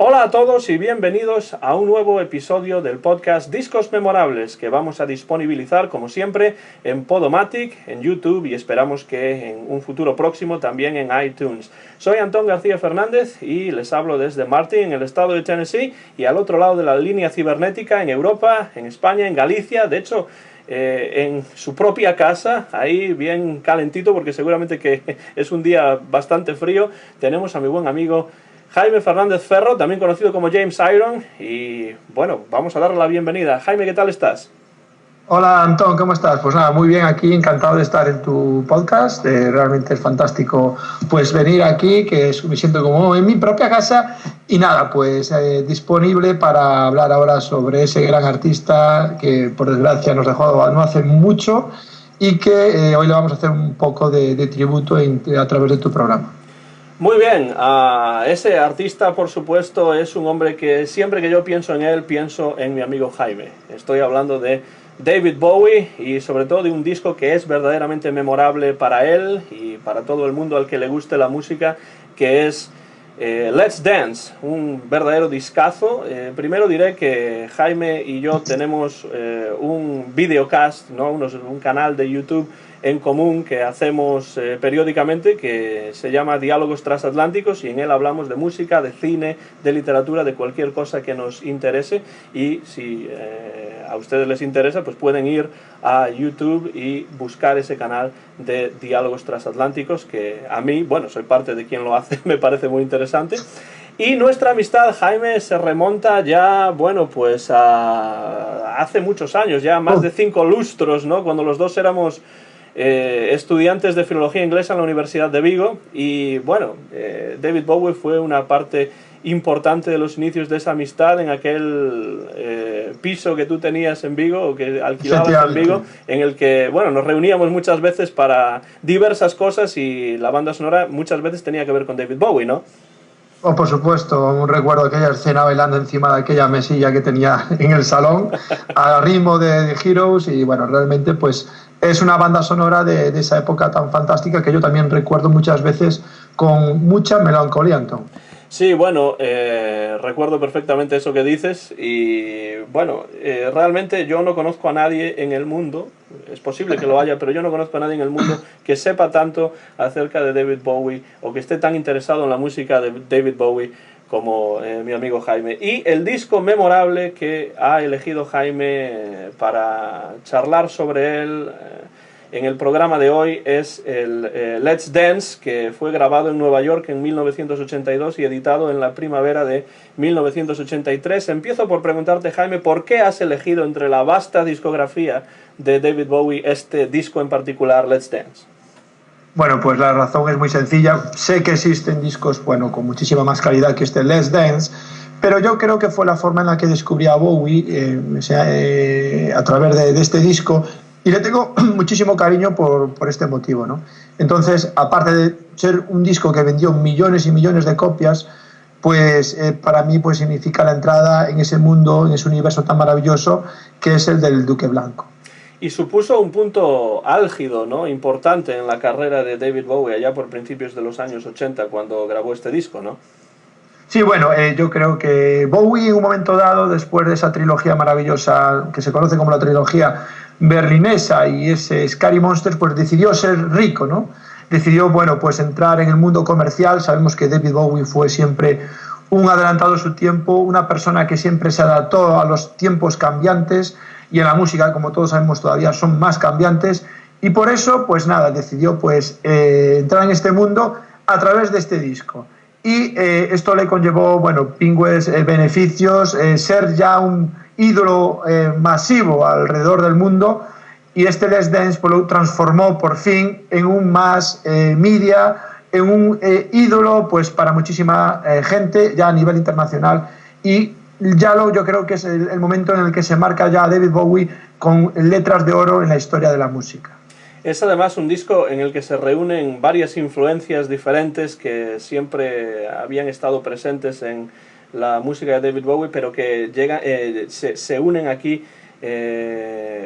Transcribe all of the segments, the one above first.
Hola a todos y bienvenidos a un nuevo episodio del podcast Discos Memorables que vamos a disponibilizar como siempre en Podomatic, en YouTube y esperamos que en un futuro próximo también en iTunes. Soy Antón García Fernández y les hablo desde Martin, en el estado de Tennessee, y al otro lado de la línea cibernética en Europa, en España, en Galicia, de hecho en su propia casa, ahí bien calentito porque seguramente que es un día bastante frío, tenemos a mi buen amigo Jaime Fernández Ferro, también conocido como James Iron, y bueno, vamos a darle la bienvenida. Jaime, ¿qué tal estás? Hola Antón, ¿cómo estás? Pues nada, muy bien aquí, encantado de estar en tu podcast, realmente es fantástico pues venir aquí, me siento como en mi propia casa y nada, pues disponible para hablar ahora sobre ese gran artista que por desgracia nos dejó no hace mucho y que hoy le vamos a hacer un poco de tributo a través de tu programa. Muy bien, ese artista por supuesto es un hombre que siempre que yo pienso en él, pienso en mi amigo Jaime. Estoy hablando de David Bowie y sobre todo de un disco que es verdaderamente memorable para él y para todo el mundo al que le guste la música, que es Let's Dance, un verdadero discazo. Primero diré que Jaime y yo tenemos un videocast, ¿no? un canal de YouTube en común que hacemos periódicamente, que se llama Diálogos Transatlánticos, y en él hablamos de música, de cine, de literatura, de cualquier cosa que nos interese, y si a ustedes les interesa, pues pueden ir a YouTube y buscar ese canal de Diálogos Transatlánticos, que a mí, bueno, soy parte de quien lo hace, me parece muy interesante. Y nuestra amistad, Jaime, se remonta ya, bueno, pues hace muchos años, ya más de 5 lustros, ¿no? Cuando los dos éramos estudiantes de filología inglesa en la Universidad de Vigo, y bueno, David Bowie fue una parte importante de los inicios de esa amistad en aquel piso que tú tenías en Vigo, o que alquilabas en Vigo, en el que, bueno, nos reuníamos muchas veces para diversas cosas y la banda sonora muchas veces tenía que ver con David Bowie, ¿no? Oh, por supuesto, recuerdo aquella escena bailando encima de aquella mesilla que tenía en el salón, al ritmo de Heroes, y bueno, realmente pues es una banda sonora de esa época tan fantástica que yo también recuerdo muchas veces con mucha melancolía, Antón. Sí, bueno, recuerdo perfectamente eso que dices y bueno, realmente yo no conozco a nadie en el mundo, es posible que lo haya, pero yo no conozco a nadie en el mundo que sepa tanto acerca de David Bowie o que esté tan interesado en la música de David Bowie como mi amigo Jaime. Y el disco memorable que ha elegido Jaime para charlar sobre él en el programa de hoy es el Let's Dance, que fue grabado en Nueva York en 1982 y editado en la primavera de 1983. Empiezo por preguntarte, Jaime, ¿por qué has elegido entre la vasta discografía de David Bowie este disco en particular, Let's Dance? Bueno, pues la razón es muy sencilla. Sé que existen discos, bueno, con muchísima más calidad que este Let's Dance, pero yo creo que fue la forma en la que descubrí a Bowie, a través de este disco, y le tengo muchísimo cariño por este motivo, ¿no? Entonces, aparte de ser un disco que vendió millones y millones de copias, pues para mí pues significa la entrada en ese mundo, en ese universo tan maravilloso que es el del Duque Blanco. Y supuso un punto álgido, ¿no? Importante en la carrera de David Bowie allá por principios de los años 80 cuando grabó este disco, ¿no? Sí, bueno, yo creo que Bowie en un momento dado, después de esa trilogía maravillosa que se conoce como la trilogía berlinesa y ese Scary Monsters, pues decidió ser rico, ¿no? Decidió, bueno, pues entrar en el mundo comercial. Sabemos que David Bowie fue siempre un adelantado a su tiempo, una persona que siempre se adaptó a los tiempos cambiantes, y en la música, como todos sabemos, todavía son más cambiantes, y por eso, pues nada, decidió pues entrar en este mundo a través de este disco. Y esto le conllevó, bueno, pingües beneficios, ser ya un ídolo masivo alrededor del mundo, y este Let's Dance pues, lo transformó por fin en un más media, en un ídolo pues para muchísima gente ya a nivel internacional, y yo creo que es el momento en el que se marca ya a David Bowie con letras de oro en la historia de la música. Es además un disco en el que se reúnen varias influencias diferentes que siempre habían estado presentes en la música de David Bowie, pero que se unen aquí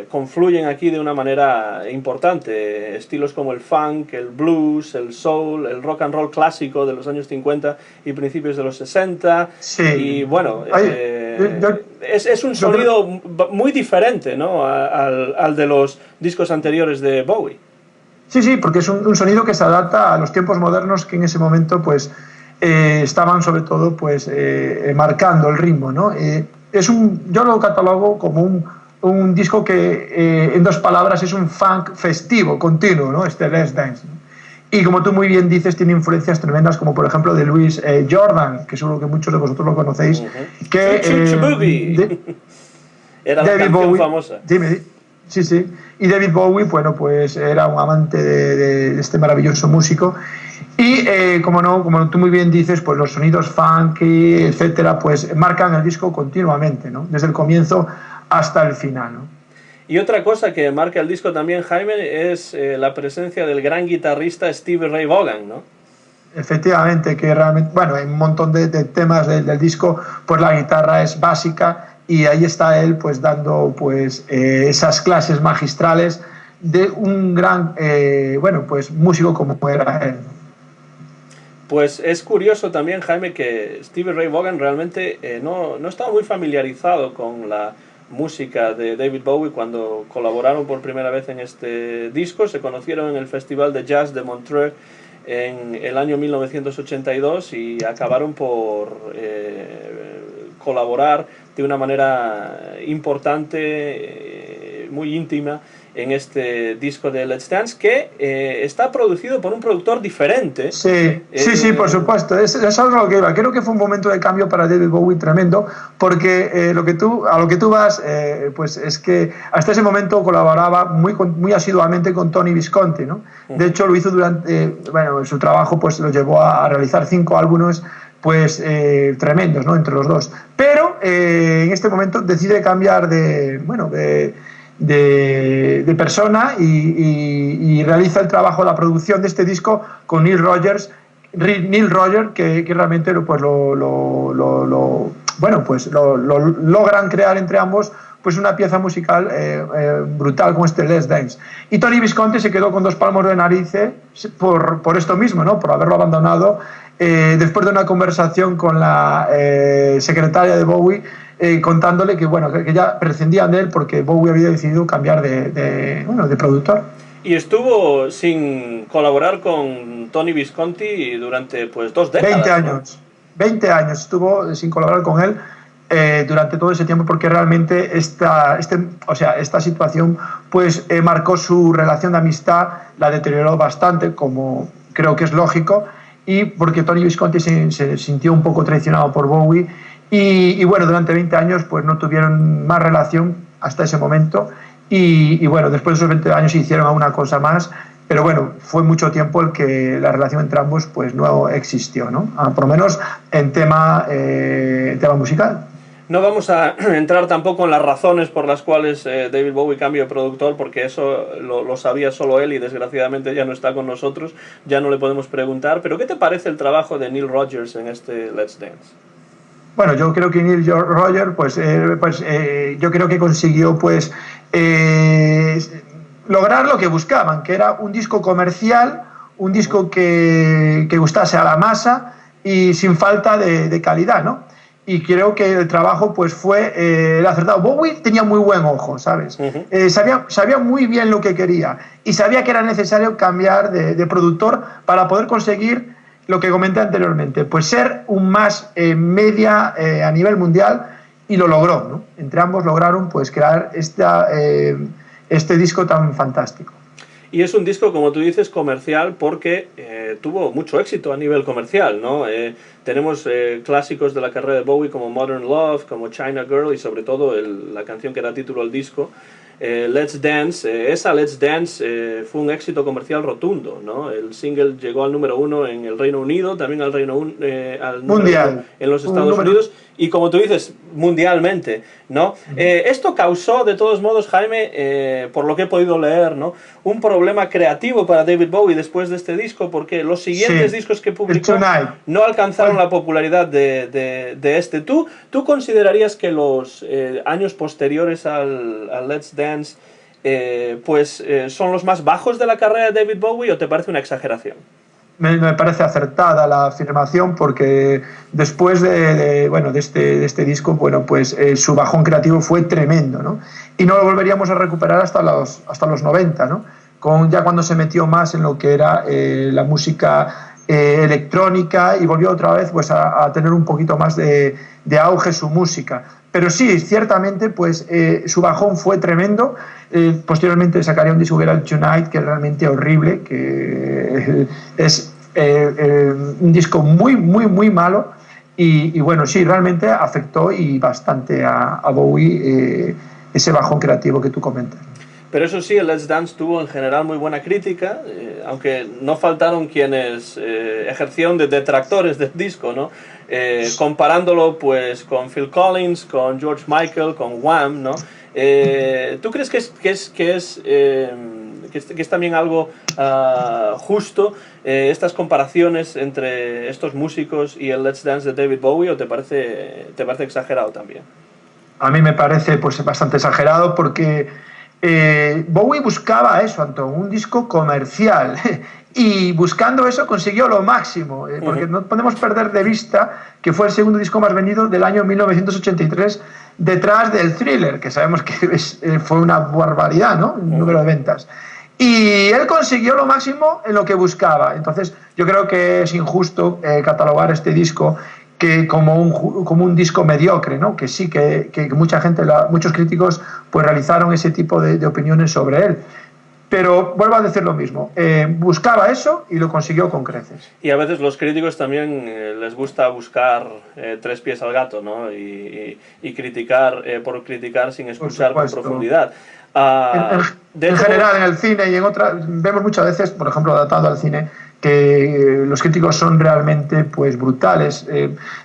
confluyen aquí de una manera importante. Estilos como el funk, el blues, el soul, el rock and roll clásico de los años 50 y principios de los 60. Sí. Y bueno, Yo, es un sonido muy diferente, ¿no?, al de los discos anteriores de Bowie. Sí, sí, porque es un sonido que se adapta a los tiempos modernos que en ese momento pues estaban sobre todo pues marcando el ritmo, ¿no? Yo lo catalogo como un disco que en dos palabras es un funk festivo, continuo, ¿no? Este Let's Dance, ¿no? Y como tú muy bien dices, tiene influencias tremendas como por ejemplo de Louis Jordan, que seguro que muchos de vosotros lo conocéis, que era la David canción Bowie, famosa. dime, sí, sí. Y David Bowie, bueno, pues era un amante de este maravilloso músico. Y como tú muy bien dices, pues los sonidos funky, etcétera, pues marcan el disco continuamente, ¿no? Desde el comienzo hasta el final, ¿no? Y otra cosa que marca el disco también, Jaime, es la presencia del gran guitarrista Stevie Ray Vaughan, ¿no? Efectivamente, que realmente, bueno, hay un montón de temas del disco, pues la guitarra es básica y ahí está él pues dando pues esas clases magistrales de un gran, bueno, pues músico como era él. Pues es curioso también, Jaime, que Stevie Ray Vaughan realmente no estaba muy familiarizado con la música de David Bowie cuando colaboraron por primera vez en este disco. Se conocieron en el Festival de Jazz de Montreux en el año 1982 y acabaron por colaborar de una manera importante, muy íntima, en este disco de Let's Dance, que está producido por un productor diferente. Sí, sí, por supuesto. Eso es lo que iba. Creo que fue un momento de cambio para David Bowie tremendo, porque a lo que tú vas, pues es que hasta ese momento colaboraba muy asiduamente con Tony Visconti, ¿no? De hecho, lo hizo durante, bueno, su trabajo pues lo llevó a realizar 5 álbumes pues tremendos, ¿no?, entre los dos. Pero en este momento decide cambiar de persona y realiza el trabajo, la producción de este disco con Neil Rogers, que realmente pues logran crear entre ambos pues una pieza musical brutal con este Let's Dance. Y Tony Visconti se quedó con 2 palmos de narices por esto mismo, ¿no?, por haberlo abandonado después de una conversación con la secretaria de Bowie, contándole que, bueno, que ya prescindían de él porque Bowie había decidido cambiar de productor. Y estuvo sin colaborar con Tony Visconti durante pues 2 décadas. 20 años. ¿No? 20 años estuvo sin colaborar con él durante todo ese tiempo, porque realmente esta situación pues marcó su relación de amistad, la deterioró bastante, como creo que es lógico, y porque Tony Visconti se sintió un poco traicionado por Bowie y bueno, durante 20 años pues no tuvieron más relación hasta ese momento y bueno, después de esos 20 años se hicieron a una cosa más, pero bueno, fue mucho tiempo el que la relación entre ambos pues no existió, ¿no? Por lo menos en tema musical. No vamos a entrar tampoco en las razones por las cuales David Bowie cambió de productor, porque eso lo sabía solo él y desgraciadamente ya no está con nosotros, ya no le podemos preguntar. Pero ¿qué te parece el trabajo de Neil Rogers en este Let's Dance? Bueno, yo creo que Neil Rogers yo creo que consiguió pues lograr lo que buscaban, que era un disco comercial, un disco que gustase a la masa y sin falta de calidad, ¿no? Y creo que el trabajo pues fue el acertado. Bowie tenía muy buen ojo, ¿sabes? Sabía muy bien lo que quería y sabía que era necesario cambiar de productor para poder conseguir lo que comenté anteriormente, pues ser un más media a nivel mundial, y lo logró, ¿no? Entre ambos lograron pues crear este disco tan fantástico. Y es un disco, como tú dices, comercial porque tuvo mucho éxito a nivel comercial, ¿no? Tenemos clásicos de la carrera de Bowie como Modern Love, como China Girl y sobre todo la canción que da título al disco, Let's Dance. Esa Let's Dance fue un éxito comercial rotundo, ¿no? El single llegó al número 1 en el Reino Unido, también al al número 1 en los Estados Unidos, y como tú dices, mundialmente, ¿no? Esto causó, de todos modos, Jaime, por lo que he podido leer, ¿no?, un problema creativo para David Bowie después de este disco, porque los siguientes discos que publicó no alcanzaron la popularidad de este. ¿Tú considerarías que los años posteriores al Let's Dance son los más bajos de la carrera de David Bowie, o te parece una exageración? Me parece acertada la afirmación, porque después de este disco, bueno, pues su bajón creativo fue tremendo, ¿no? Y no lo volveríamos a recuperar hasta los 90, ¿no? Ya cuando se metió más en lo que era la música electrónica, y volvió otra vez pues a tener un poquito más de auge su música. Pero sí, ciertamente, pues su bajón fue tremendo. Posteriormente sacaría un disco que era el Tonight, que es realmente horrible, que es un disco muy, muy, muy malo. Y bueno, sí, realmente afectó y bastante a Bowie ese bajón creativo que tú comentas. Pero eso sí, el Let's Dance tuvo en general muy buena crítica, aunque no faltaron quienes ejercieron de detractores del disco, ¿no? Comparándolo pues con Phil Collins, con George Michael, con Wham, ¿no? ¿Tú crees que es también algo justo estas comparaciones entre estos músicos y el Let's Dance de David Bowie, o te parece exagerado también? A mí me parece pues bastante exagerado, porque Bowie buscaba eso, Antón, un disco comercial, y buscando eso consiguió lo máximo, porque no podemos perder de vista que fue el segundo disco más vendido del año 1983, detrás del Thriller, que sabemos que fue una barbaridad, ¿no?, el número de ventas. Y él consiguió lo máximo en lo que buscaba. Entonces yo creo que es injusto catalogar este disco como un disco mediocre, ¿no? Que sí, que mucha gente, muchos críticos pues realizaron ese tipo de opiniones sobre él. Pero vuelvo a decir lo mismo, buscaba eso y lo consiguió con creces. Y a veces los críticos también les gusta buscar tres pies al gato, ¿no? Y criticar por criticar sin escuchar con profundidad. En general, en el cine y en otras, vemos muchas veces, por ejemplo, adaptado al cine, que los críticos son realmente pues brutales,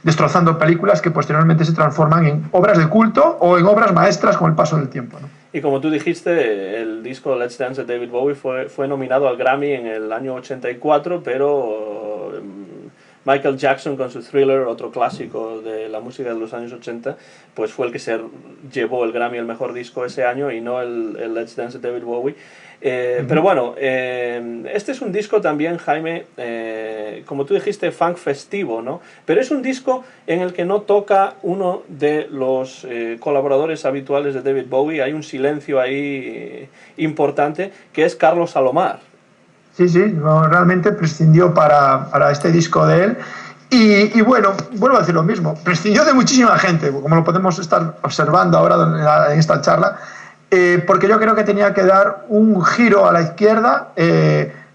destrozando películas que posteriormente se transforman en obras de culto o en obras maestras con el paso del tiempo, ¿no? Y como tú dijiste, el disco Let's Dance de David Bowie fue nominado al Grammy en el año 84, pero Michael Jackson con su Thriller, otro clásico de la música de los años 80, pues fue el que se llevó el Grammy al mejor disco ese año, y no el Let's Dance de David Bowie. Pero bueno, este es un disco también, Jaime, como tú dijiste, funk festivo, ¿no? Pero es un disco en el que no toca uno de los colaboradores habituales de David Bowie. Hay un silencio ahí importante, que es Carlos Alomar. Sí, realmente prescindió para este disco de él. Y bueno, vuelvo a decir lo mismo, prescindió de muchísima gente, como lo podemos estar observando ahora en esta charla, porque yo creo que tenía que dar un giro a la izquierda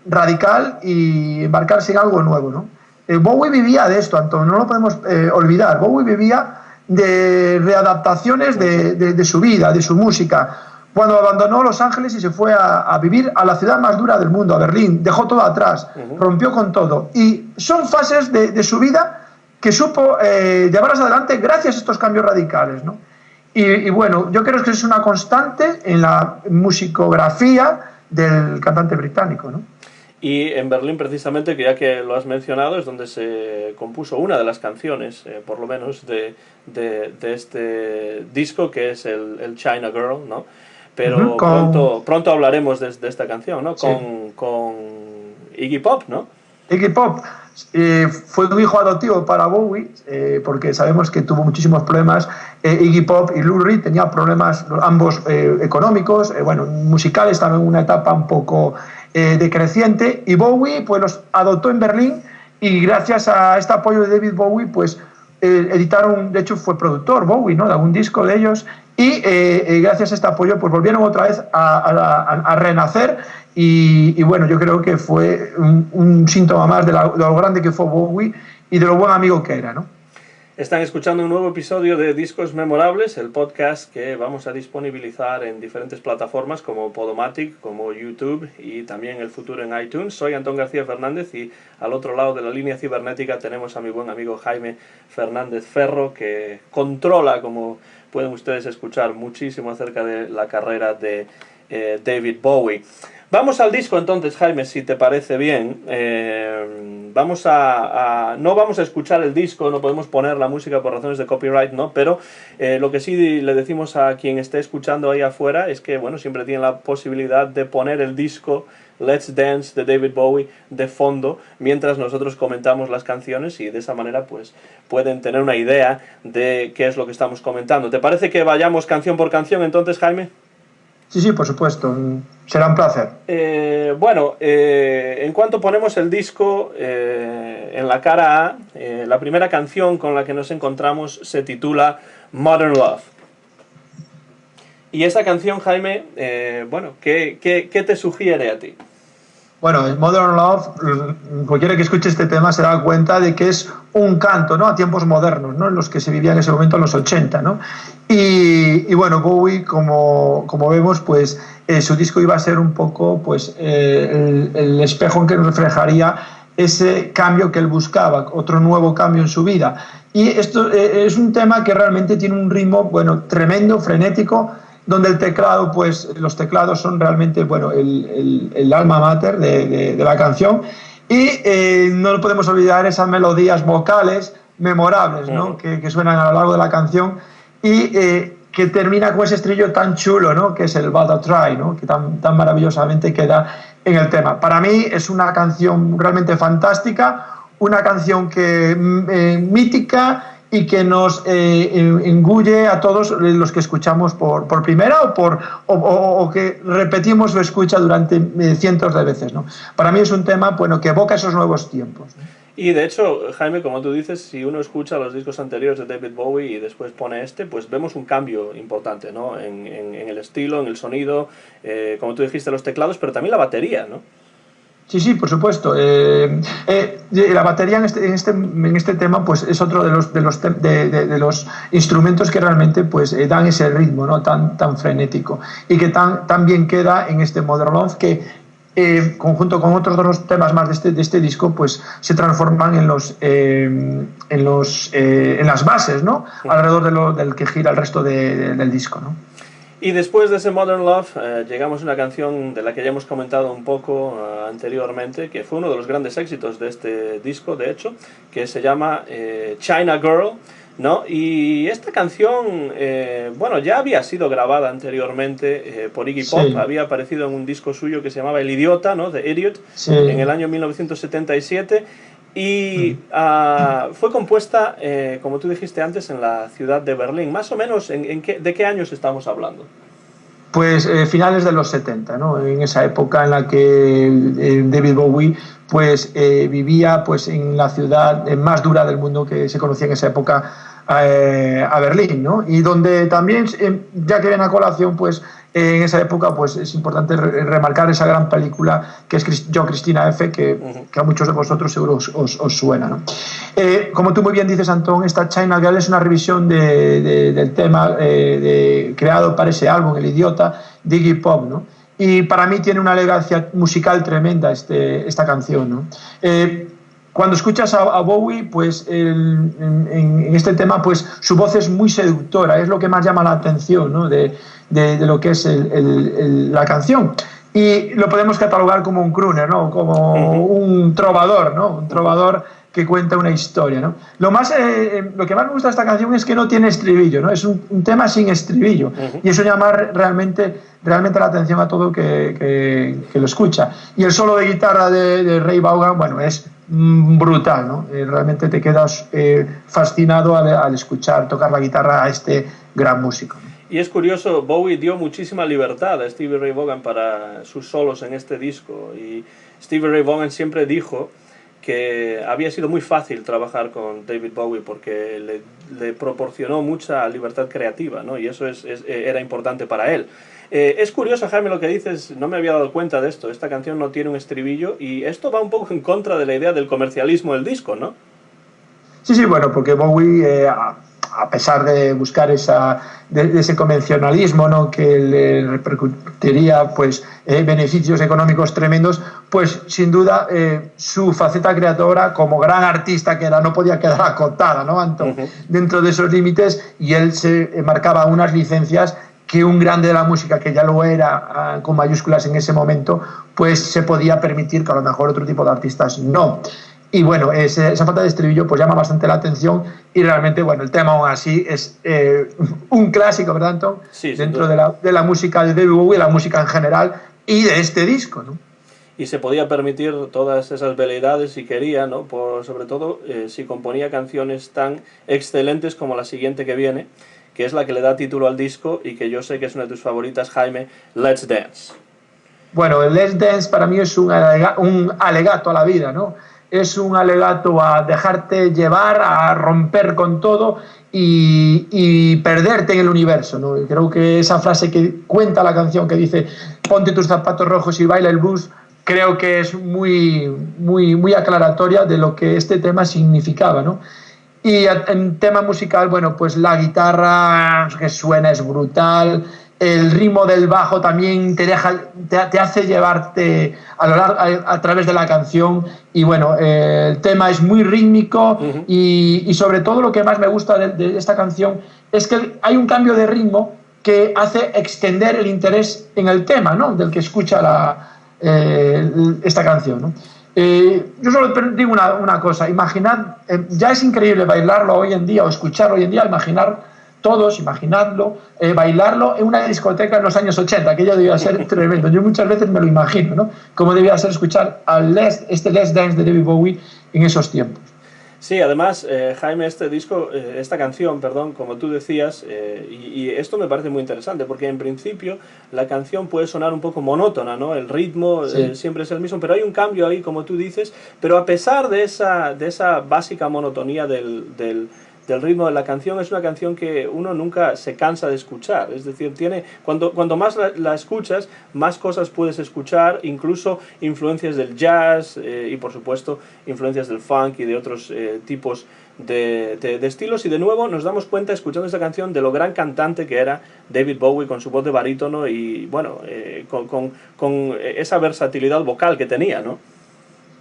radical y embarcarse en algo nuevo, ¿no? Bowie vivía de esto, Antón, no lo podemos olvidar. Bowie vivía de readaptaciones de su vida, de su música. Cuando abandonó Los Ángeles y se fue a vivir a la ciudad más dura del mundo, a Berlín, dejó todo atrás, rompió con todo. Y son fases de su vida que supo llevarlas adelante gracias a estos cambios radicales, ¿no? Y bueno, yo creo que es una constante en la musicografía del cantante británico, ¿no? Y en Berlín, precisamente, que ya que lo has mencionado, es donde se compuso una de las canciones, por lo menos, de este disco, que es el China Girl, ¿no? Pero pronto hablaremos de esta canción, ¿no? Con Iggy Pop, ¿no? Iggy Pop fue un hijo adoptivo para Bowie, porque sabemos que tuvo muchísimos problemas. Iggy Pop y Lou Reed tenían problemas ambos económicos, musicales, también una etapa un poco decreciente, y Bowie pues los adoptó en Berlín, y gracias a este apoyo de David Bowie pues editaron, de hecho fue productor Bowie, ¿no?, de algún disco de ellos, y gracias a este apoyo pues volvieron otra vez a renacer, y bueno, yo creo que fue un síntoma más de lo grande que fue Bowie y de lo buen amigo que era, ¿no? Están escuchando un nuevo episodio de Discos Memorables, el podcast que vamos a disponibilizar en diferentes plataformas como Podomatic, como YouTube y también el futuro en iTunes. Soy Antón García Fernández y al otro lado de la línea cibernética tenemos a mi buen amigo Jaime Fernández Ferro, que controla, como pueden ustedes escuchar, muchísimo acerca de la carrera de David Bowie. Vamos al disco entonces, Jaime, si te parece bien. No vamos a escuchar el disco, no podemos poner la música por razones de copyright, ¿no? Pero lo que sí le decimos a quien esté escuchando ahí afuera es que, bueno, siempre tienen la posibilidad de poner el disco Let's Dance de David Bowie de fondo mientras nosotros comentamos las canciones, y de esa manera pues pueden tener una idea de qué es lo que estamos comentando. ¿Te parece que vayamos canción por canción entonces, Jaime? Sí, por supuesto. Será un placer. En cuanto ponemos el disco, en la cara A, la primera canción con la que nos encontramos se titula Modern Love. Y esa canción, Jaime, ¿qué te sugiere a ti? Bueno, Modern Love, cualquiera que escuche este tema se da cuenta de que es un canto, ¿no?, a tiempos modernos, ¿no?, en los que se vivía en ese momento, en los 80, ¿no? Y bueno, Bowie, como vemos, pues su disco iba a ser un poco pues el espejo en que reflejaría ese cambio que él buscaba, otro nuevo cambio en su vida. Y esto es un tema que realmente tiene un ritmo, bueno, tremendo, frenético, donde el teclado, pues los teclados son realmente, bueno, el alma mater de la canción, y no podemos olvidar esas melodías vocales memorables, ¿no?, que suenan a lo largo de la canción, y que termina con ese estribillo tan chulo, ¿no?, que es el But I Try, ¿no?, que tan maravillosamente queda en el tema. Para mí es una canción realmente fantástica, una canción que mítica, y que nos engulle a todos los que escuchamos por primera o que repetimos su escucha durante cientos de veces, ¿no? Para mí es un tema, bueno, que evoca esos nuevos tiempos, ¿no? Y de hecho, Jaime, como tú dices, si uno escucha los discos anteriores de David Bowie y después pone este, pues vemos un cambio importante, ¿no?, en el estilo, en el sonido, como tú dijiste, los teclados, pero también la batería, ¿no? Sí, por supuesto. La batería en este tema, pues es otro de los instrumentos que realmente pues dan ese ritmo, ¿no?, tan frenético, y que tan bien queda en este Modern Love, que conjunto con otros dos temas más de este disco, pues se transforman en las bases, ¿no?, alrededor del que gira el resto del disco, ¿no? Y después de ese Modern Love llegamos a una canción de la que ya hemos comentado un poco anteriormente, que fue uno de los grandes éxitos de este disco, de hecho, que se llama China Girl, ¿no? Y esta canción, ya había sido grabada anteriormente por Iggy Pop, sí. Había aparecido en un disco suyo que se llamaba El Idiota, ¿no?, The Idiot, sí, en el año 1977. Y fue compuesta, como tú dijiste antes, en la ciudad de Berlín. Más o menos, ¿de qué años estamos hablando? Pues finales de los 70, ¿no?, en esa época en la que David Bowie pues vivía pues en la ciudad más dura del mundo que se conocía en esa época, a Berlín, ¿no? Y donde también, ya que viene a colación, pues en esa época pues es importante remarcar esa gran película que es Yo, Cristina F., que a muchos de vosotros seguro os suena, ¿no? Como tú muy bien dices, Antón, esta China Girl es una revisión del tema creado para ese álbum, El Idiota, de Iggy Pop, ¿no? Y para mí tiene una elegancia musical tremenda esta canción, ¿no? Cuando escuchas a Bowie, pues en este tema, pues su voz es muy seductora, es lo que más llama la atención, ¿no?, de lo que es la canción. Y lo podemos catalogar como un crooner, ¿no?, como un trovador, ¿no?, un trovador que cuenta una historia, ¿no? Lo que más me gusta de esta canción es que no tiene estribillo, ¿no? Es un tema sin estribillo, y eso llama realmente la atención a todo que lo escucha. Y el solo de guitarra de Ray Vaughan, bueno, es brutal, ¿no? Realmente te quedas fascinado al escuchar tocar la guitarra a este gran músico, ¿no? Y es curioso, Bowie dio muchísima libertad a Stevie Ray Vaughan para sus solos en este disco, y Stevie Ray Vaughan siempre dijo que había sido muy fácil trabajar con David Bowie porque le proporcionó mucha libertad creativa, ¿no? Y eso era importante para él. Es curioso, Jaime, lo que dices, no me había dado cuenta de esto. Esta canción no tiene un estribillo y esto va un poco en contra de la idea del comercialismo del disco, ¿no? Sí, sí, bueno, porque Bowie, a pesar de buscar de ese convencionalismo, ¿no?, que le repercutiría pues, beneficios económicos tremendos, pues sin duda su faceta creadora como gran artista que era no podía quedar acotada, ¿no, Antón? Dentro de esos límites, y él se marcaba unas licencias que un grande de la música, que ya lo era con mayúsculas en ese momento, pues se podía permitir, que a lo mejor otro tipo de artistas no. Y bueno, esa falta de estribillo pues llama bastante la atención, y realmente, bueno, el tema aún así es un clásico, ¿verdad, Anton? Sí, sin Dentro duda. de la música de David Bowie, la música en general, y de este disco, ¿no? Y se podía permitir todas esas veleidades si quería, ¿no? Sobre todo si componía canciones tan excelentes como la siguiente que viene, que es la que le da título al disco y que yo sé que es una de tus favoritas, Jaime, Let's Dance. Bueno, el Let's Dance para mí es un alegato a la vida, ¿no? Es un alegato a dejarte llevar, a romper con todo y perderte en el universo, ¿no? Y creo que esa frase que cuenta la canción, que dice ponte tus zapatos rojos y baila el blues, creo que es muy aclaratoria de lo que este tema significaba, ¿no? Y en tema musical, bueno, pues la guitarra que suena es brutal, el ritmo del bajo también te hace llevarte a través de la canción, y bueno, el tema es muy rítmico, y sobre todo lo que más me gusta de esta canción es que hay un cambio de ritmo que hace extender el interés en el tema, ¿no?, del que escucha esta canción, ¿no? Yo solo digo una cosa, imaginad, ya es increíble bailarlo hoy en día o escucharlo hoy en día, imaginadlo, bailarlo en una discoteca en los años 80, que ya debía ser tremendo. Yo muchas veces me lo imagino, ¿no?, cómo debía ser escuchar este Let's Dance de David Bowie en esos tiempos. Sí, además, Jaime, esta canción, perdón, como tú decías, y esto me parece muy interesante, porque en principio la canción puede sonar un poco monótona, ¿no? El ritmo Sí. siempre es el mismo, pero hay un cambio ahí, como tú dices, pero a pesar de esa básica monotonía del ritmo de la canción, es una canción que uno nunca se cansa de escuchar. Es decir, cuanto más la escuchas, más cosas puedes escuchar, incluso influencias del jazz y por supuesto influencias del funk y de otros tipos de estilos. Y de nuevo nos damos cuenta, escuchando esta canción, de lo gran cantante que era David Bowie, con su voz de barítono y bueno, con esa versatilidad vocal que tenía, ¿no?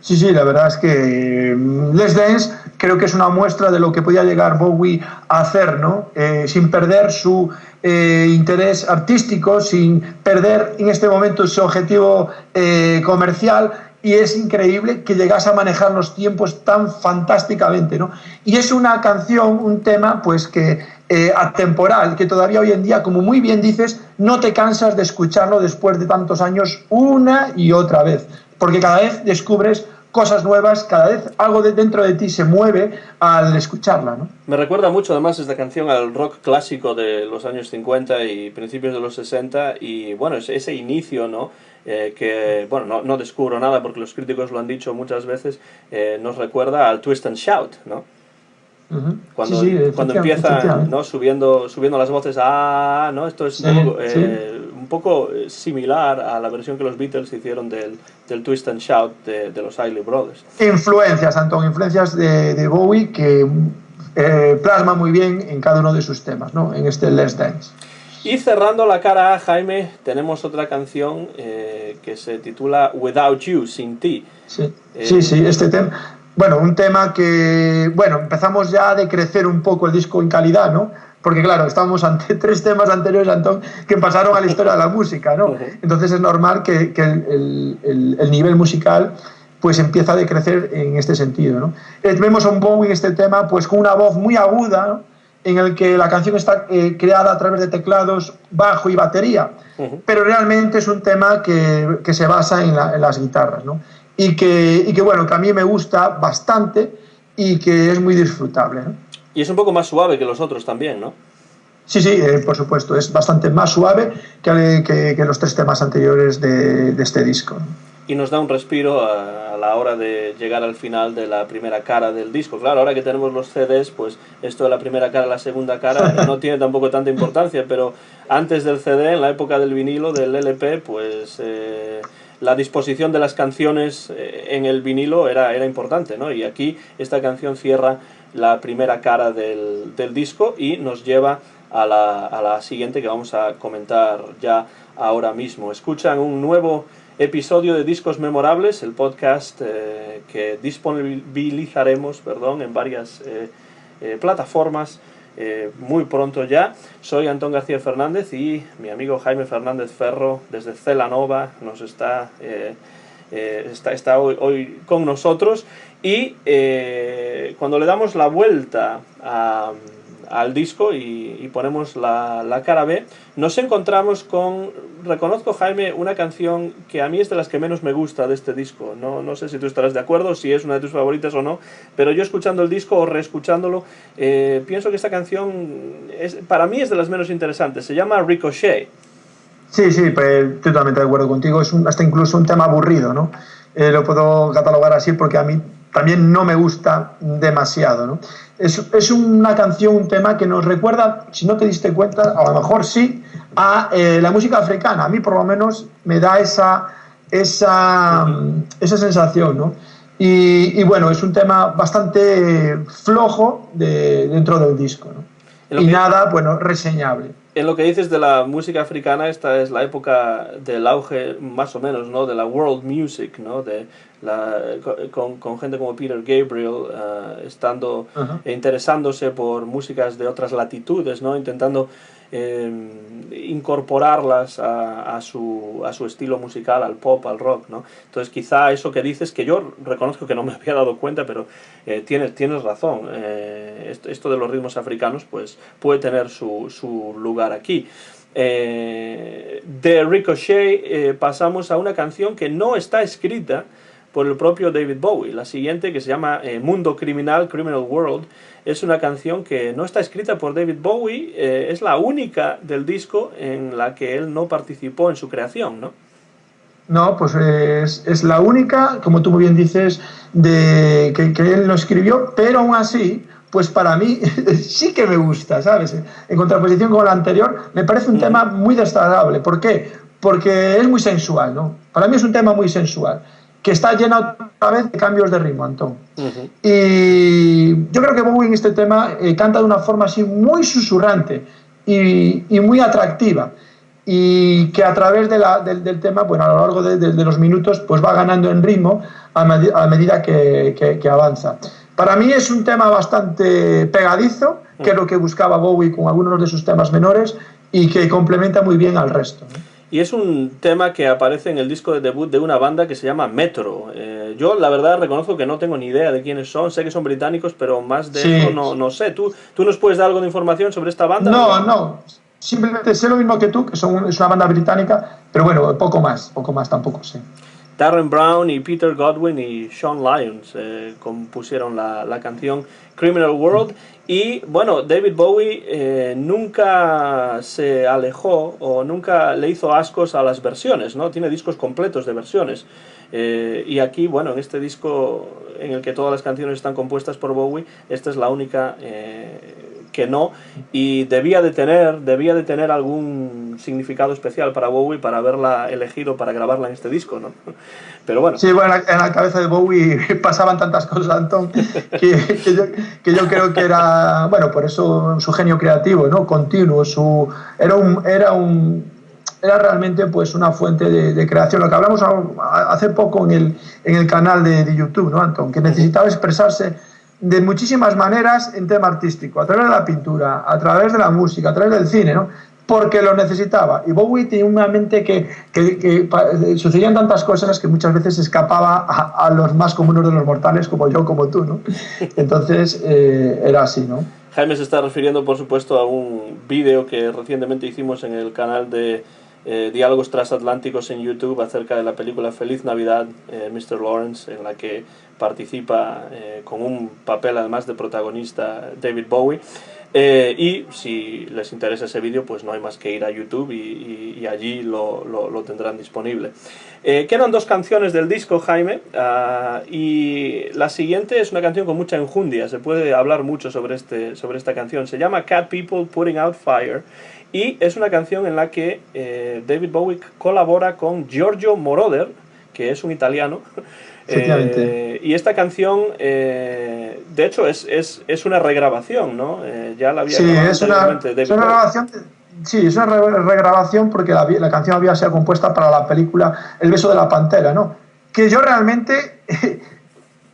Sí, sí, la verdad es que Let's Dance creo que es una muestra de lo que podía llegar Bowie a hacer, ¿no? Sin perder su interés artístico, sin perder en este momento su objetivo comercial, y es increíble que llegase a manejar los tiempos tan fantásticamente, ¿no? Y es una canción, un tema, pues que atemporal, que todavía hoy en día, como muy bien dices, no te cansas de escucharlo después de tantos años una y otra vez, porque cada vez descubres cosas nuevas, cada vez algo dentro de ti se mueve al escucharla, ¿no? Me recuerda mucho además esta canción al rock clásico de los años 50 y principios de los 60, y bueno, ese inicio, ¿no? Que, bueno, no descubro nada porque los críticos lo han dicho muchas veces, nos recuerda al Twist and Shout, ¿no? Cuando, sí, cuando empiezan, ¿no?, subiendo las voces, ¿no? Esto es un poco similar a la versión que los Beatles hicieron del Twist and Shout de los Isley Brothers. Influencias, Antón, influencias de Bowie que plasma muy bien en cada uno de sus temas, ¿no?, en este Let's Dance. Y cerrando la cara A, Jaime, tenemos otra canción que se titula Without You, Sin Ti. Sí, este tema. Bueno, un tema que, bueno, empezamos ya a decrecer un poco el disco en calidad, ¿no? Porque claro, estamos ante 3 temas anteriores, Antón, que pasaron a la historia de la música, ¿no? Entonces es normal que el nivel musical pues empieza a decrecer en este sentido, ¿no? Vemos a un Bowie en este tema pues con una voz muy aguda, ¿no?, en el que la canción está creada a través de teclados, bajo y batería, pero realmente es un tema que se basa en las guitarras, ¿no? Y que bueno, que a mí me gusta bastante y que es muy disfrutable, ¿no? Y es un poco más suave que los otros también, ¿no? Sí, por supuesto, es bastante más suave que los 3 temas anteriores de este disco, ¿no? Y nos da un respiro a la hora de llegar al final de la primera cara del disco. Claro, ahora que tenemos los CDs, pues esto de la primera cara a la segunda cara no tiene tampoco tanta importancia, pero antes del CD, en la época del vinilo, del LP, pues la disposición de las canciones en el vinilo era importante, ¿no? Y aquí esta canción cierra la primera cara del disco y nos lleva a la siguiente que vamos a comentar ya ahora mismo. Escuchan un nuevo episodio de Discos Memorables, el podcast que disponibilizaremos en varias plataformas muy pronto ya. Soy Antón García Fernández y mi amigo Jaime Fernández Ferro desde Celanova nos está hoy con nosotros y cuando le damos la vuelta al disco y ponemos la cara B, nos encontramos con, reconozco Jaime, una canción que a mí es de las que menos me gusta de este disco. No sé si tú estarás de acuerdo, si es una de tus favoritas o no, pero yo escuchando el disco o reescuchándolo, pienso que esta canción para mí es de las menos interesantes. Se llama Ricochet. Sí, pues, totalmente de acuerdo contigo. Es hasta incluso un tema aburrido, ¿no? Lo puedo catalogar así porque a mí también no me gusta demasiado, ¿no? Es una canción, un tema que nos recuerda, si no te diste cuenta, a lo mejor sí, a la música africana. A mí por lo menos me da esa sensación, ¿no? Y bueno, es un tema bastante flojo dentro del disco, ¿no? Y nada, bueno, reseñable. En lo que dices de la música africana, esta es la época del auge, más o menos, ¿no? De la world music, ¿no? Con gente como Peter Gabriel estando interesándose por músicas de otras latitudes, ¿no? Intentando incorporarlas a su estilo musical, al pop, al rock, ¿no? Entonces quizá eso que dices, que yo reconozco que no me había dado cuenta, pero tienes razón. Esto de los ritmos africanos pues puede tener su lugar aquí. De Ricochet pasamos a una canción que no está escrita por el propio David Bowie. La siguiente, que se llama Mundo Criminal, Criminal World, es una canción que no está escrita por David Bowie, es la única del disco en la que él no participó en su creación, ¿no? No, pues es la única, como tú muy bien dices, que él no escribió, pero aún así, pues para mí sí que me gusta, ¿sabes? En contraposición con la anterior, me parece un tema muy destacable. ¿Por qué? Porque es muy sensual, ¿no? Para mí es un tema muy sensual, que está lleno otra vez de cambios de ritmo, Antón. Y yo creo que Bowie en este tema canta de una forma así muy susurrante y muy atractiva, y que a través del tema, bueno, a lo largo de los minutos, pues va ganando en ritmo a medida que avanza. Para mí es un tema bastante pegadizo, que es lo que buscaba Bowie con algunos de sus temas menores y que complementa muy bien al resto, ¿no? Y es un tema que aparece en el disco de debut de una banda que se llama Metro. Yo la verdad reconozco que no tengo ni idea de quiénes son, sé que son británicos, pero más de eso no sé. ¿Tú nos puedes dar algo de información sobre esta banda? No. Simplemente sé lo mismo que tú, que es una banda británica, pero bueno, poco más tampoco sé. Darren Brown y Peter Godwin y Sean Lyons compusieron la canción Criminal World. Y bueno, David Bowie nunca se alejó o nunca le hizo ascos a las versiones, ¿no? Tiene discos completos de versiones. Y aquí, bueno, en este disco en el que todas las canciones están compuestas por Bowie, esta es la única que no, y debía de tener algún significado especial para Bowie para haberla elegido para grabarla en este disco, ¿no? Pero bueno. Sí, bueno, en la cabeza de Bowie pasaban tantas cosas, Antón, que yo creo que era, bueno, por eso su genio creativo, ¿no? Continuo, era realmente pues una fuente de creación. Lo que hablamos hace poco en el canal de YouTube, ¿no, Antón? Que necesitaba expresarse de muchísimas maneras en tema artístico, a través de la pintura, a través de la música, a través del cine, ¿no? Porque lo necesitaba. Y Bowie tenía una mente que sucedían tantas cosas que muchas veces escapaba a los más comunes de los mortales, como yo, como tú, ¿no? Entonces era así, ¿no? Jaime se está refiriendo, por supuesto, a un vídeo que recientemente hicimos en el canal de Diálogos Transatlánticos en YouTube acerca de la película Feliz Navidad, Mr. Lawrence, en la que participa con un papel además de protagonista David Bowie. Y si les interesa ese vídeo, pues no hay más que ir a YouTube y allí lo tendrán disponible. Quedan dos canciones del disco, Jaime, y la siguiente es una canción con mucha enjundia. Se puede hablar mucho sobre esta canción. Se llama Cat People Putting Out Fire y es una canción en la que David Bowie colabora con Giorgio Moroder, que es un italiano, efectivamente. Y esta canción, de hecho, es una regrabación, ¿no? Ya la había Sí, grabado es una, anteriormente es David una Bowie. regrabación. Sí, es una regrabación porque la canción había sido compuesta para la película El beso de la pantera, ¿no? Que yo realmente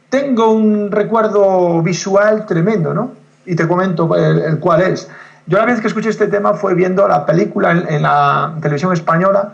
tengo un recuerdo visual tremendo, ¿no? Y te comento el cuál es. Yo la vez que escuché este tema fue viendo la película en la televisión española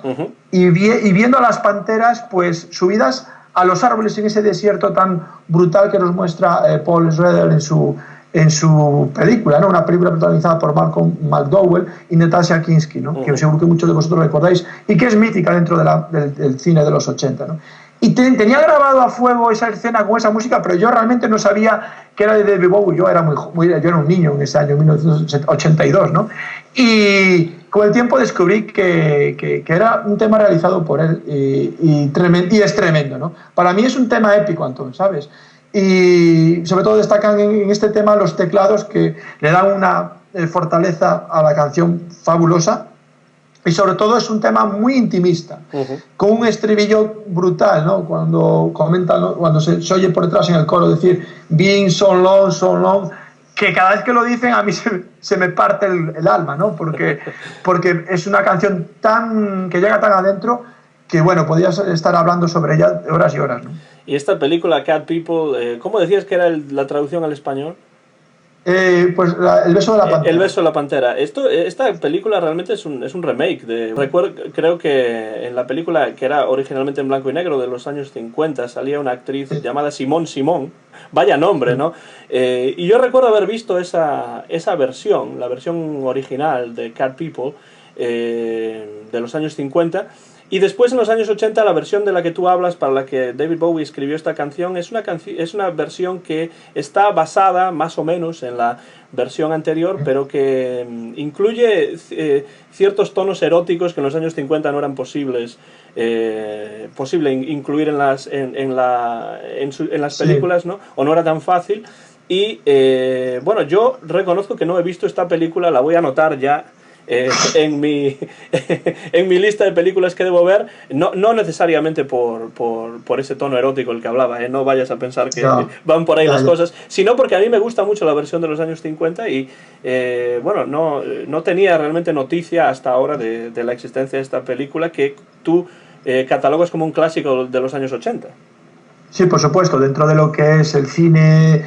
y viendo a las panteras pues subidas a los árboles en ese desierto tan brutal que nos muestra Paul Schrader en su película, ¿no? Una película protagonizada por Malcolm McDowell y Natasha Kinski, ¿no? Que seguro que muchos de vosotros recordáis y que es mítica dentro del cine de los 80, ¿no? Y tenía grabado a fuego esa escena con esa música, pero yo realmente no sabía que era de David Bowie. Yo era yo era un niño en ese año, 1982, ¿no? Y con el tiempo descubrí que era un tema realizado por él y es tremendo, ¿no? Para mí es un tema épico, Antón, ¿sabes? Y sobre todo destacan en este tema los teclados que le dan una fortaleza a la canción fabulosa. Y sobre todo es un tema muy intimista, con un estribillo brutal, ¿no? Cuando comentan, ¿no? Cuando se oye por detrás en el coro decir being so long, que cada vez que lo dicen a mí se me parte el alma, ¿no? Porque es una canción que llega tan adentro que, bueno, podrías estar hablando sobre ella horas y horas, ¿no? Y esta película, Cat People, ¿cómo decías que era la traducción al español? Pues El beso de la El pantera. beso de la pantera. Esta película realmente es un remake. Recuerdo, creo que en la película, que era originalmente en blanco y negro de los años 50, salía una actriz llamada Simone Simón. Vaya nombre, ¿no? Y yo recuerdo haber visto esa versión, la versión original de Cat People, de los años 50. Y después, en los años 80, la versión de la que tú hablas, para la que David Bowie escribió esta canción, es una versión que está basada más o menos en la versión anterior, pero que incluye ciertos tonos eróticos que en los años 50 no eran posible incluir en las Sí. películas, ¿no? O no era tan fácil. Y bueno, yo reconozco que no he visto esta película, la voy a anotar ya en mi lista de películas que debo ver, no necesariamente por ese tono erótico el que hablaba, no vayas a pensar que Ya, van por ahí ya, las ya. cosas, sino porque a mí me gusta mucho la versión de los años 50 y bueno, no tenía realmente noticia hasta ahora de la existencia de esta película que tú catalogas como un clásico de los años 80. Sí, por supuesto, dentro de lo que es el cine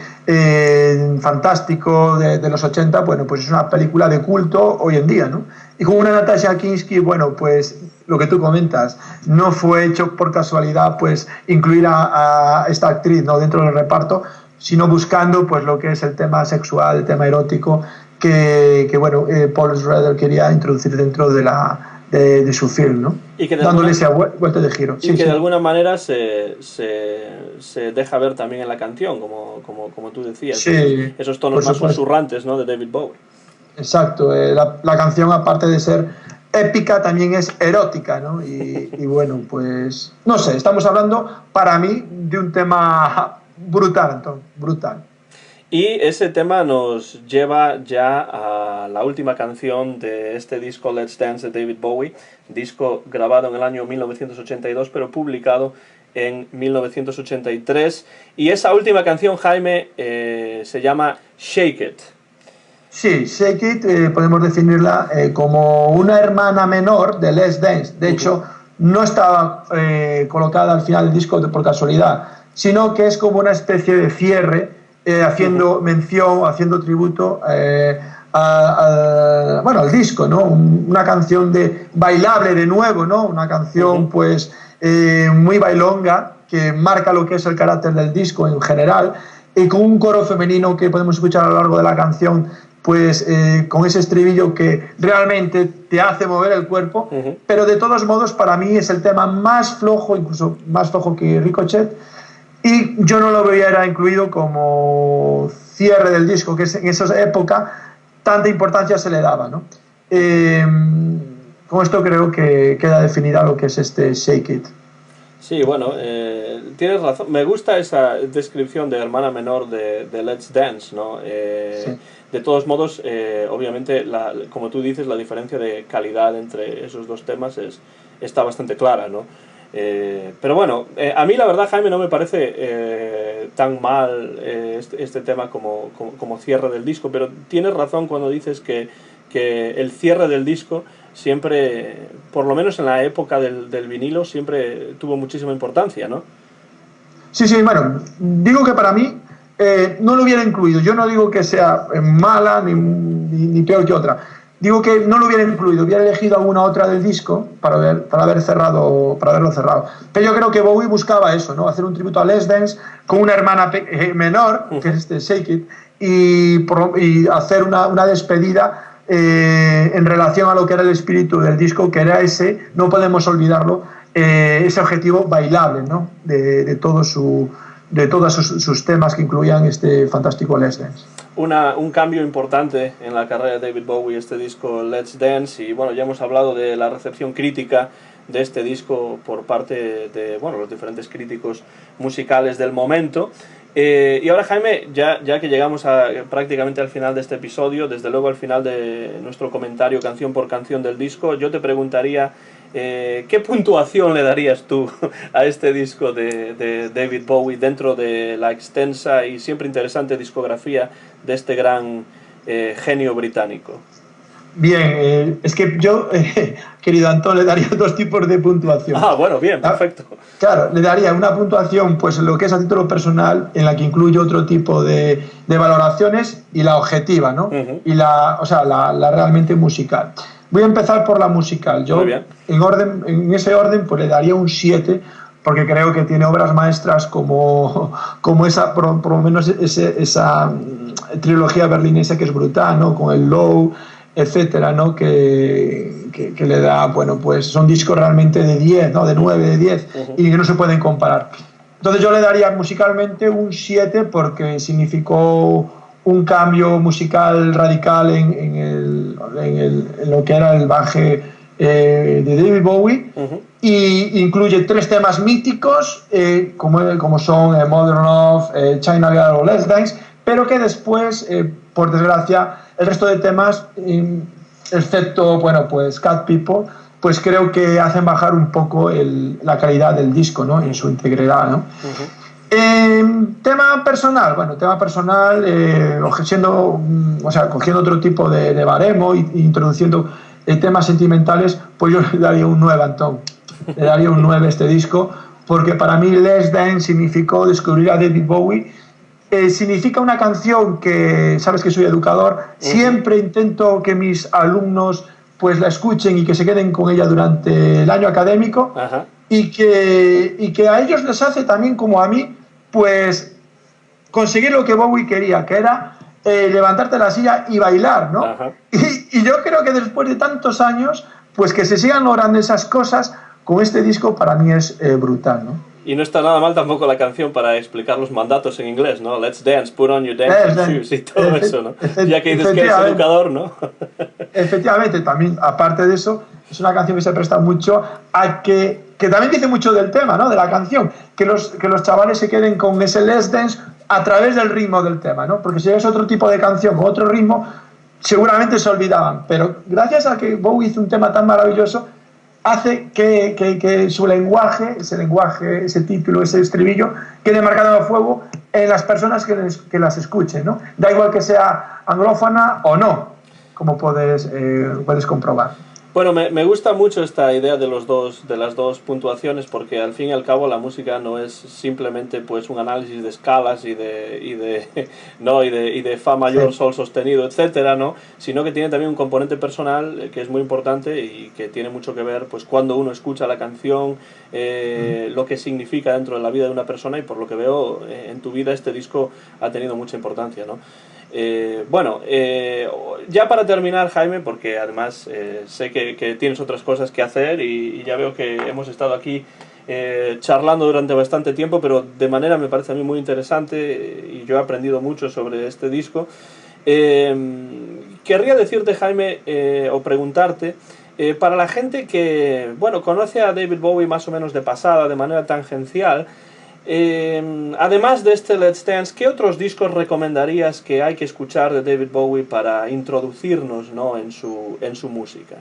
fantástico de los 80, bueno, pues es una película de culto hoy en día, ¿no? Y con una Natasha Kinski, bueno, pues lo que tú comentas, no fue hecho por casualidad, pues incluir a esta actriz, ¿no? Dentro del reparto, sino buscando, pues lo que es el tema sexual, el tema erótico, bueno, Paul Schrader quería introducir dentro de su film, ¿no? Y que de Dándole alguna, esa vuelta de giro. y Sí, que de sí. alguna manera se deja ver también en la canción, como tú decías, Sí, esos tonos por más supuesto. susurrantes, ¿no? De David Bowie. Exacto. La canción, aparte de ser épica, también es erótica, ¿no? Y bueno, pues no sé, estamos hablando para mí de un tema brutal, Antón, brutal. Y ese tema nos lleva ya a la última canción de este disco Let's Dance de David Bowie, disco grabado en el año 1982 pero publicado en 1983. Y esa última canción, Jaime, se llama Shake It. Sí, Shake It podemos definirla como una hermana menor de Let's Dance. De hecho, no estaba colocada al final del disco por casualidad, sino que es como una especie de cierre, haciendo mención, haciendo tributo bueno, al disco, ¿no? Una canción de bailable de nuevo, ¿no? Una canción pues muy bailonga que marca lo que es el carácter del disco en general y con un coro femenino que podemos escuchar a lo largo de la canción, pues con ese estribillo que realmente te hace mover el cuerpo, pero de todos modos para mí es el tema más flojo, incluso más flojo que Ricochet, y yo no lo veía incluido como cierre del disco, que en esa época tanta importancia se le daba, ¿no? Con esto creo que queda definida lo que es este Shake It. Sí, bueno, tienes razón. Me gusta esa descripción de hermana menor de Let's Dance, ¿no? Sí. De todos modos, obviamente, como tú dices, la diferencia de calidad entre esos dos temas está bastante clara, ¿no? Pero bueno, a mí la verdad, Jaime, no me parece tan mal este tema como cierre del disco, pero tienes razón cuando dices que el cierre del disco siempre, por lo menos en la época del vinilo, siempre tuvo muchísima importancia, ¿no? Sí, sí, bueno, digo que para mí no lo hubiera incluido. Yo no digo que sea mala ni peor que otra. Digo que no lo hubiera incluido, hubiera elegido alguna otra del disco para haberlo cerrado. Pero yo creo que Bowie buscaba eso, ¿no? Hacer un tributo a Les Dance con una hermana menor, que es Shake It, y hacer una despedida en relación a lo que era el espíritu del disco, que era ese, no podemos olvidarlo, ese objetivo bailable, ¿no? de todos sus temas que incluían este fantástico Let's Dance. Un cambio importante en la carrera de David Bowie, este disco Let's Dance, y bueno, ya hemos hablado de la recepción crítica de este disco por parte de los diferentes críticos musicales del momento. Y ahora, Jaime, ya que llegamos prácticamente al final de este episodio, desde luego al final de nuestro comentario canción por canción del disco, yo te preguntaría ¿qué puntuación le darías tú a este disco de David Bowie dentro de la extensa y siempre interesante discografía de este gran genio británico? Bien, es que yo, querido Antón, le daría dos tipos de puntuación. Ah, bueno, bien, perfecto. Claro, le daría una puntuación, pues lo que es a título personal, en la que incluye otro tipo de valoraciones, y la objetiva, ¿no? Y la realmente musical. Voy a empezar por la musical. Yo, en ese orden, pues le daría un 7, porque creo que tiene obras maestras como esa, por lo menos esa trilogía berlinesa, que es brutal, ¿no? Con el Low, etcétera, ¿no? Que le da, bueno, pues son discos realmente de 10, ¿no? De 9, de 10, y que no se pueden comparar. Entonces yo le daría musicalmente un 7, porque significó un cambio musical radical en lo que era el bagaje de David Bowie, y incluye 3 temas míticos, como son Modern Love, China Girl o Let's Dance, pero que después, por desgracia, el resto de temas, excepto, pues Cat People, pues creo que hacen bajar un poco la calidad del disco, ¿no? En su integridad, ¿no? Tema personal, cogiendo otro tipo de baremo e introduciendo temas sentimentales, pues yo le daría un 9, Antón. Le daría un 9 a este disco, porque para mí Let's Dance significó descubrir a David Bowie. Significa una canción que, sabes que soy educador, siempre intento que mis alumnos pues la escuchen y que se queden con ella durante el año académico, y que a ellos les hace también, como a mí, pues conseguir lo que Bowie quería, que era levantarte de la silla y bailar, ¿no? Y yo creo que después de tantos años, pues que se sigan logrando esas cosas con este disco, para mí es brutal, ¿no? Y no está nada mal tampoco la canción para explicar los mandatos en inglés, ¿no? Let's dance, put on your dancing shoes y todo eso, ¿no? Ya que dices que eres educador, ¿no? Efectivamente, también, aparte de eso, es una canción que se presta mucho a que también dice mucho del tema, ¿no? De la canción, que los chavales se queden con ese Let's Dance a través del ritmo del tema, ¿no? Porque si es otro tipo de canción con otro ritmo, seguramente se olvidaban. Pero gracias a que Bowie hizo un tema tan maravilloso, hace que su lenguaje, ese título, ese estribillo, quede marcado a fuego en las personas que las escuchen, ¿no? Da igual que sea anglófona o no, como puedes comprobar. Bueno, me gusta mucho esta idea de las dos puntuaciones, porque al fin y al cabo la música no es simplemente pues un análisis de escalas y de fa mayor, sol sostenido, etcétera, ¿no? Sino que tiene también un componente personal que es muy importante y que tiene mucho que ver pues cuando uno escucha la canción, lo que significa dentro de la vida de una persona, y por lo que veo en tu vida este disco ha tenido mucha importancia, ¿no? Ya para terminar, Jaime, porque además sé que tienes otras cosas que hacer y ya veo que hemos estado aquí charlando durante bastante tiempo, pero de manera me parece a mí muy interesante, y yo he aprendido mucho sobre este disco. Querría decirte, Jaime, o preguntarte, para la gente que conoce a David Bowie más o menos de pasada, de manera tangencial, además de este Let's Dance, ¿qué otros discos recomendarías que hay que escuchar de David Bowie para introducirnos, ¿no?, en su música?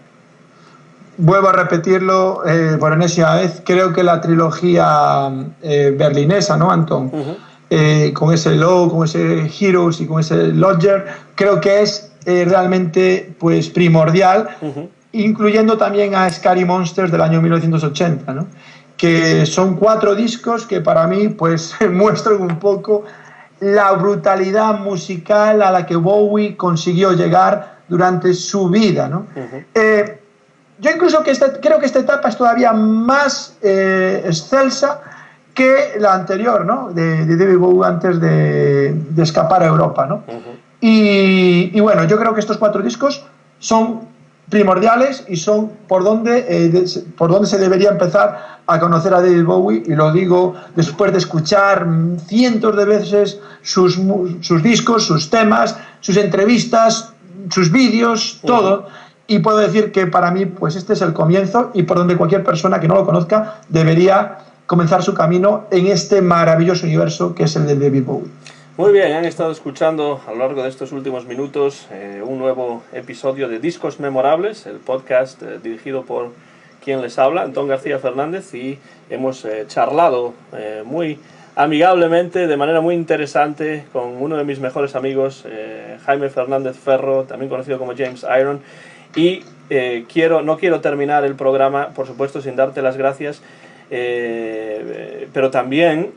vuelvo a repetirlo por enésima vez, creo que la trilogía berlinesa, ¿no, Antón? Con ese Low, con ese Heroes y con ese Lodger, creo que es realmente pues primordial, incluyendo también a Scary Monsters del año 1980, ¿no? Que son 4 discos que para mí pues muestran un poco la brutalidad musical a la que Bowie consiguió llegar durante su vida, ¿no? Yo incluso creo que esta etapa es todavía más excelsa que la anterior, ¿no? De David Bowie antes de escapar a Europa, ¿no? Y bueno, yo creo que estos 4 discos son primordiales y son por donde se debería empezar a conocer a David Bowie, y lo digo después de escuchar cientos de veces sus discos, sus temas, sus entrevistas, sus vídeos, todo, y puedo decir que para mí pues este es el comienzo y por donde cualquier persona que no lo conozca debería comenzar su camino en este maravilloso universo que es el de David Bowie. Muy bien, han estado escuchando a lo largo de estos últimos minutos un nuevo episodio de Discos Memorables, el podcast dirigido por quien les habla, Antón García Fernández, y hemos charlado muy amigablemente, de manera muy interesante, con uno de mis mejores amigos, Jaime Fernández Ferro, también conocido como James Iron, y no quiero terminar el programa, por supuesto, sin darte las gracias, pero también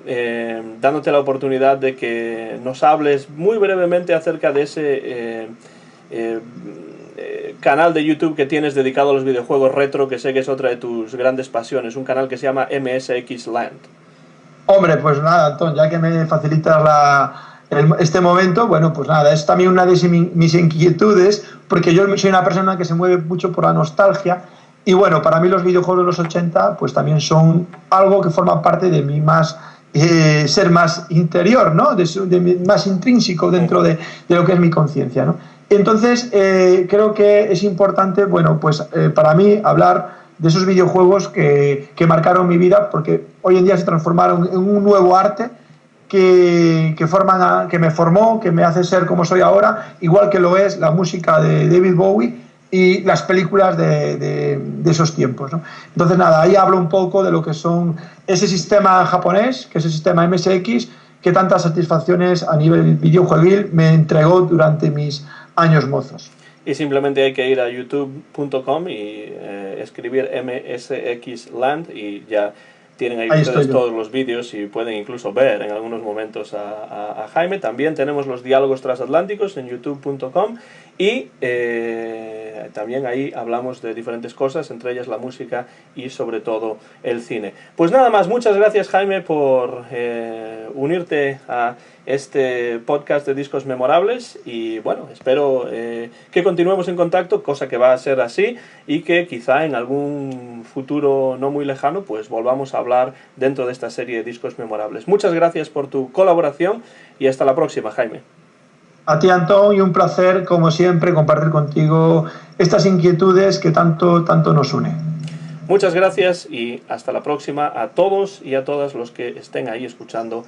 dándote la oportunidad de que nos hables muy brevemente acerca de ese canal de YouTube que tienes dedicado a los videojuegos retro, que sé que es otra de tus grandes pasiones, un canal que se llama MSX Land. Hombre, pues nada, Antón, ya que me facilitas este momento, bueno, pues nada, es también una de mis inquietudes, porque yo soy una persona que se mueve mucho por la nostalgia, y bueno, para mí los videojuegos de los 80 pues también son algo que forma parte de mi ser más interior, ¿no? Más intrínseco dentro de lo que es mi conciencia, ¿no? Entonces, creo que es importante, bueno, pues para mí hablar de esos videojuegos que marcaron mi vida, porque hoy en día se transformaron en un nuevo arte que me formó, que me hace ser como soy ahora, igual que lo es la música de David Bowie y las películas de esos tiempos, ¿no? Entonces, nada, ahí hablo un poco de lo que son ese sistema japonés, que es el sistema MSX, que tantas satisfacciones a nivel videojueguil me entregó durante mis años mozos. Y simplemente hay que ir a youtube.com y escribir MSX Land y ya tienen ahí ustedes todos los vídeos y pueden incluso ver en algunos momentos a Jaime. También tenemos los diálogos transatlánticos en youtube.com y también ahí hablamos de diferentes cosas, entre ellas la música y sobre todo el cine. Pues nada más, muchas gracias Jaime por unirte a este podcast de Discos Memorables y bueno, espero que continuemos en contacto, cosa que va a ser así, y que quizá en algún futuro no muy lejano pues volvamos a hablar dentro de esta serie de Discos Memorables. Muchas gracias por tu colaboración y hasta la próxima, Jaime. A ti, Antón, y un placer, como siempre, compartir contigo estas inquietudes que tanto nos unen. Muchas gracias y hasta la próxima a todos y a todas los que estén ahí escuchando